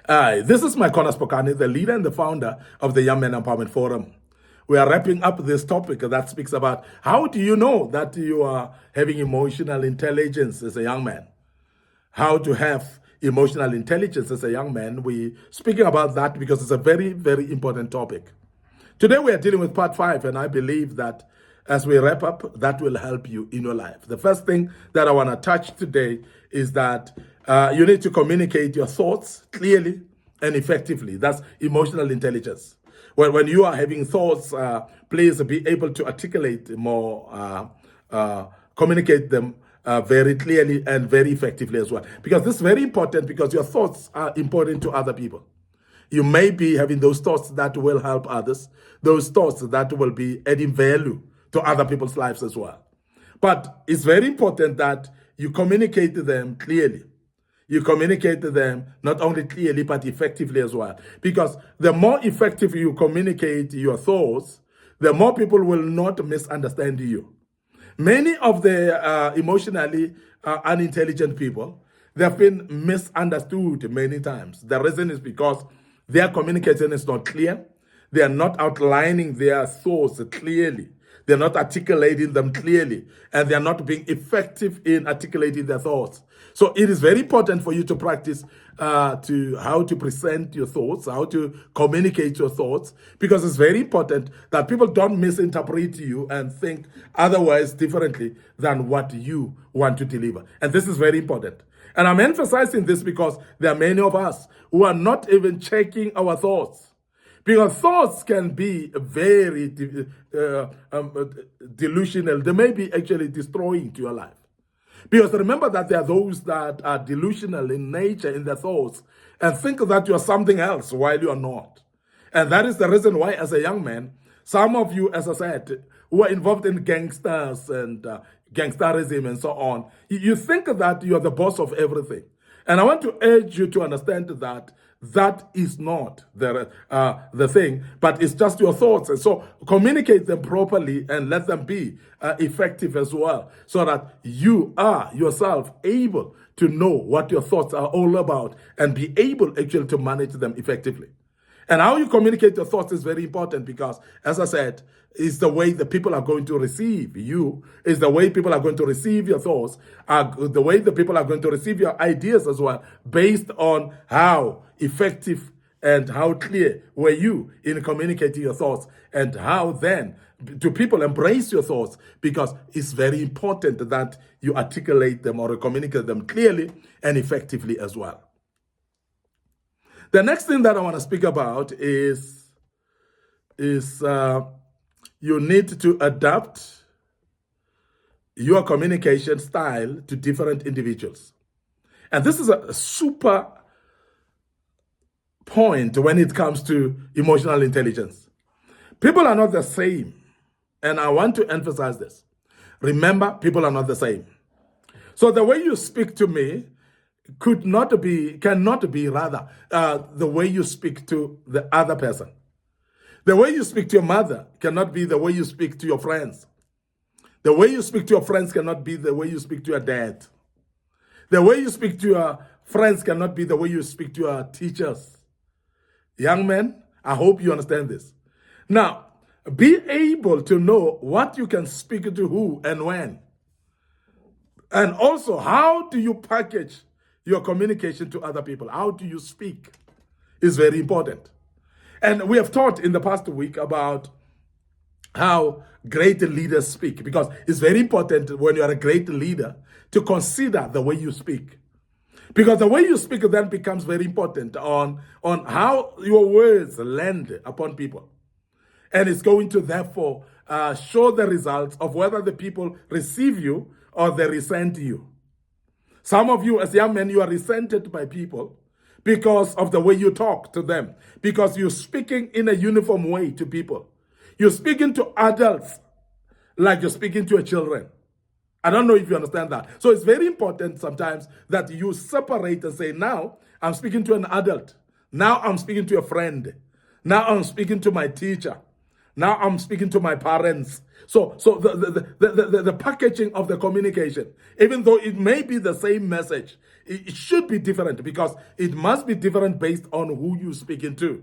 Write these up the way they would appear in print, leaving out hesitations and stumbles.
This is Micornus Phokane, the leader and the founder of the Young Men Empowerment Forum. We are wrapping up this topic that speaks about how do you know that you are having emotional intelligence as a young man? How to have emotional intelligence as a young man. We're speaking about that because it's a very, very important topic. Today we are dealing with part 5, and I believe that as we wrap up, that will help you in your life. The first thing that I want to touch today is that you need to communicate your thoughts clearly and effectively. That's emotional intelligence. When you are having thoughts, please be able to articulate more, communicate them very clearly and very effectively as well. Because this is very important, because your thoughts are important to other people. You may be having those thoughts that will help others, those thoughts that will be adding value to other people's lives as well. But it's very important that you communicate to them clearly. You communicate to them not only clearly, but effectively as well. Because the more effective you communicate your thoughts, the more people will not misunderstand you. Many of the emotionally unintelligent people, they've been misunderstood many times. The reason is because their communication is not clear. They are not outlining their thoughts clearly. They're not articulating them clearly, and they're not being effective in articulating their thoughts. So it is very important for you to practice to how to present your thoughts, how to communicate your thoughts, because it's very important that people don't misinterpret you and think otherwise differently than what you want to deliver. And this is very important. And I'm emphasizing this because there are many of us who are not even checking our thoughts. Because thoughts can be very delusional. They may be actually destroying to your life. Because remember that there are those that are delusional in nature, in their thoughts, and think that you are something else while you are not. And that is the reason why, as a young man, some of you, as I said, who are involved in gangsters and gangsterism and so on, you think that you are the boss of everything. And I want to urge you to understand that that is not the thing, but it's just your thoughts. And so communicate them properly and let them be effective as well, so that you are yourself able to know what your thoughts are all about and be able actually to manage them effectively. And how you communicate your thoughts is very important, because, as I said, is the way the people are going to receive you, is the way people are going to receive your thoughts, the way the people are going to receive your ideas as well, based on how effective and how clear were you in communicating your thoughts, and how then do people embrace your thoughts, because it's very important that you articulate them or communicate them clearly and effectively as well. The next thing that I want to speak about is you need to adapt your communication style to different individuals. And this is a super point when it comes to emotional intelligence. People are not the same. And I want to emphasize this. Remember, people are not the same. So the way you speak to me cannot be the way you speak to the other person. The way you speak to your mother cannot be the way you speak to your friends. The way you speak to your friends cannot be the way you speak to your dad. The way you speak to your friends cannot be the way you speak to your teachers. Young men, I hope you understand this. Now, be able to know what you can speak to who and when. And also, how do you package your communication to other people? How do you speak is very important. And we have taught in the past week about how great leaders speak, because it's very important when you are a great leader to consider the way you speak. Because the way you speak then becomes very important on how your words land upon people. And it's going to therefore show the results of whether the people receive you or they resent you. Some of you as young men, you are resented by people because of the way you talk to them, because you're speaking in a uniform way to people. You're speaking to adults like you're speaking to your children. I don't know if you understand that. So it's very important sometimes that you separate and say, now I'm speaking to an adult. Now I'm speaking to a friend. Now I'm speaking to my teacher. Now I'm speaking to my parents. So the packaging of the communication, even though it may be the same message, it should be different because it must be different based on who you're speaking to.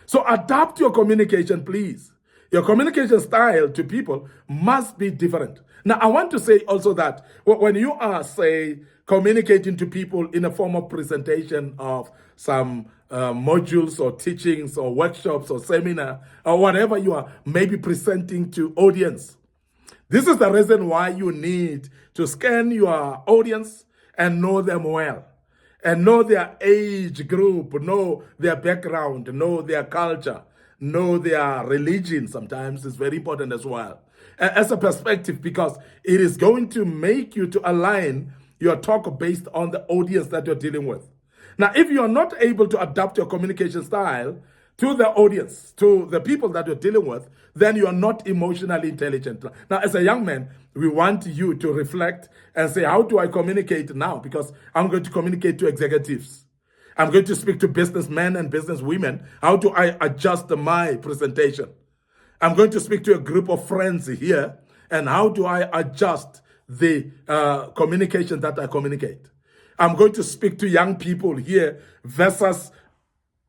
So adapt your communication, please. Your communication style to people must be different. Now, I want to say also that when you are, say, communicating to people in a form of presentation of some modules or teachings or workshops or seminar or whatever you are maybe presenting to audience, this is the reason why you need to scan your audience and know them well. And know their age group, know their background, know their culture, know their religion sometimes is very important as well. As a perspective, because it is going to make you to align your talk based on the audience that you're dealing with. Now, if you are not able to adapt your communication style to the audience, to the people that you're dealing with, then you are not emotionally intelligent. Now, as a young man, we want you to reflect and say, how do I communicate now? Because I'm going to communicate to executives. I'm going to speak to businessmen and businesswomen. How do I adjust my presentation? I'm going to speak to a group of friends here. And how do I adjust the communication that I communicate? I'm going to speak to young people here versus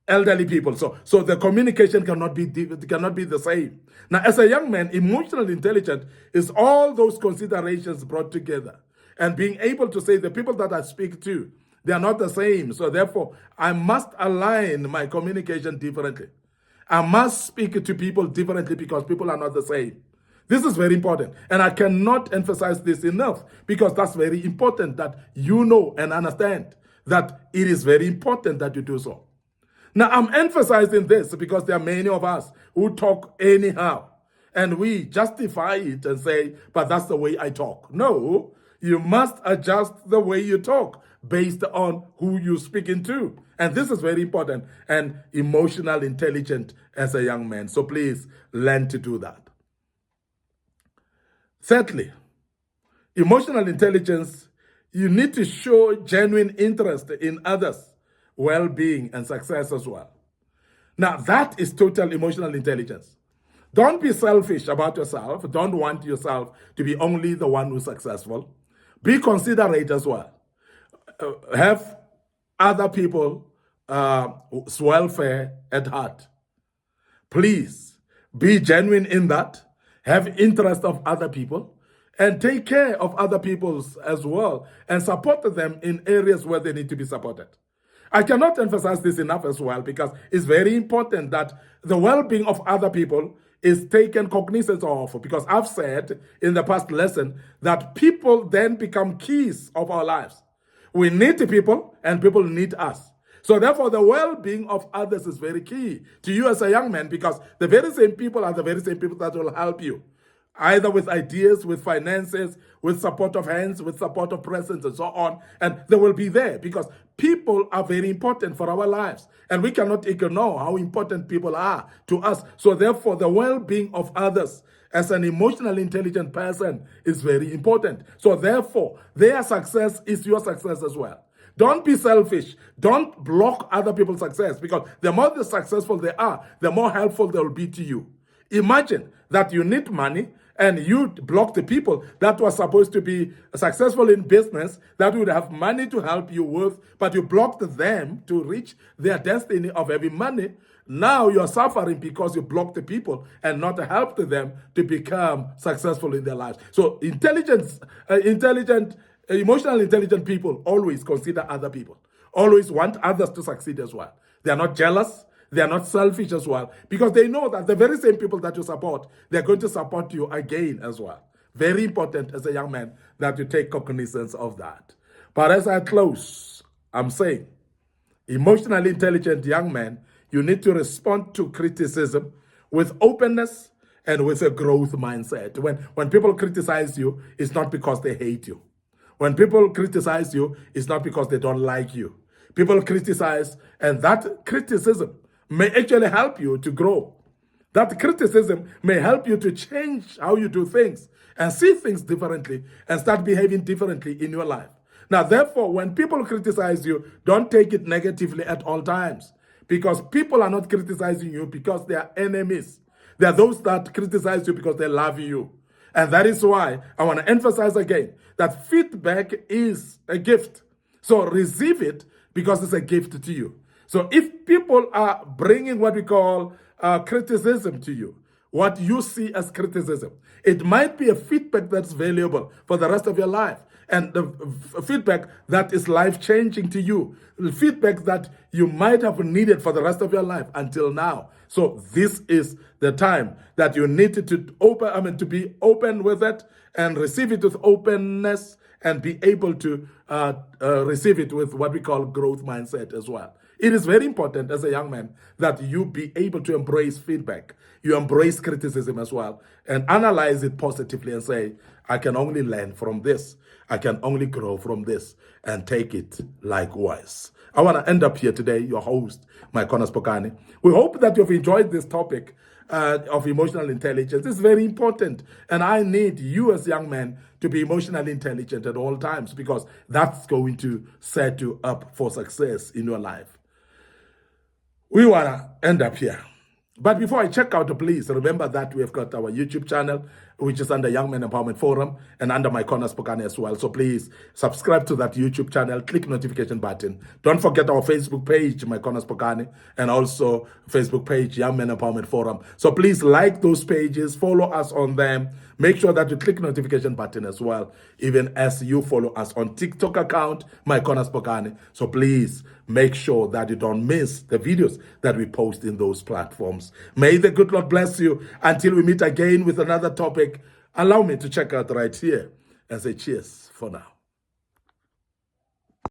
elderly people. So the communication cannot be the same. Now, as a young man, emotional intelligence is all those considerations brought together. And being able to say the people that I speak to, they are not the same. So therefore, I must align my communication differently. I must speak to people differently because people are not the same. This is very important. And I cannot emphasize this enough because that's very important that you know and understand that it is very important that you do so. Now, I'm emphasizing this because there are many of us who talk anyhow, and we justify it and say, but that's the way I talk. No, you must adjust the way you talk based on who you're speaking to. And this is very important and emotional intelligent as a young man. So please learn to do that. Thirdly, emotional intelligence, you need to show genuine interest in others' well-being and success as well. Now, that is total emotional intelligence. Don't be selfish about yourself. Don't want yourself to be only the one who's successful. Be considerate as well. Have other people's welfare at heart. Please be genuine in that. Have interest of other people and take care of other people's as well and support them in areas where they need to be supported. I cannot emphasize this enough as well because it's very important that the well-being of other people is taken cognizance of, because I've said in the past lesson that people then become keys of our lives. We need people and people need us. So therefore, the well-being of others is very key to you as a young man because the very same people are the very same people that will help you, either with ideas, with finances, with support of hands, with support of presence, and so on. And they will be there because people are very important for our lives. And we cannot ignore how important people are to us. So therefore, the well-being of others as an emotionally intelligent person is very important. So therefore, their success is your success as well. Don't be selfish. Don't block other people's success because the more successful they are, the more helpful they will be to you. Imagine that you need money and you block the people that were supposed to be successful in business, that would have money to help you with, but you blocked them to reach their destiny of having money. Now you're suffering because you blocked the people and not helped them to become successful in their lives. So emotionally intelligent people always consider other people, always want others to succeed as well. They are not jealous. They are not selfish as well because they know that the very same people that you support, they're going to support you again as well. Very important as a young man that you take cognizance of that. But as I close, I'm saying, emotionally intelligent young man, you need to respond to criticism with openness and with a growth mindset. When people criticize you, it's not because they hate you. When people criticize you, it's not because they don't like you. People criticize, and that criticism may actually help you to grow. That criticism may help you to change how you do things and see things differently and start behaving differently in your life. Now, therefore, when people criticize you, don't take it negatively at all times because people are not criticizing you because they are enemies. There are those that criticize you because they love you. And that is why I want to emphasize again that feedback is a gift. So receive it because it's a gift to you. So if people are bringing what we call criticism to you, what you see as criticism, it might be a feedback that's valuable for the rest of your life. And the feedback that is life-changing to you, the feedback that you might have needed for the rest of your life until now. So this is the time that you need to to be open with it and receive it with openness and be able to receive it with what we call growth mindset as well. It is very important as a young man that you be able to embrace feedback. You embrace criticism as well and analyze it positively and say, I can only learn from this. I can only grow from this and take it likewise. I want to end up here today, your host, Micornus Phokane. We hope that you've enjoyed this topic of emotional intelligence. It's very important. And I need you as young men to be emotionally intelligent at all times because that's going to set you up for success in your life. We want to end up here. But before I check out, please remember that we've got our YouTube channel, which is under Young Men Empowerment Forum and under Micornus Phokane as well. So please subscribe to that YouTube channel, click notification button. Don't forget our Facebook page, Micornus Phokane, and also Facebook page, Young Men Empowerment Forum. So please like those pages, follow us on them. Make sure that you click notification button as well, even as you follow us on TikTok account, Micornus Phokane. So please make sure that you don't miss the videos that we post in those platforms. May the good Lord bless you. Until we meet again with another topic, allow me to check out right here and say cheers for now.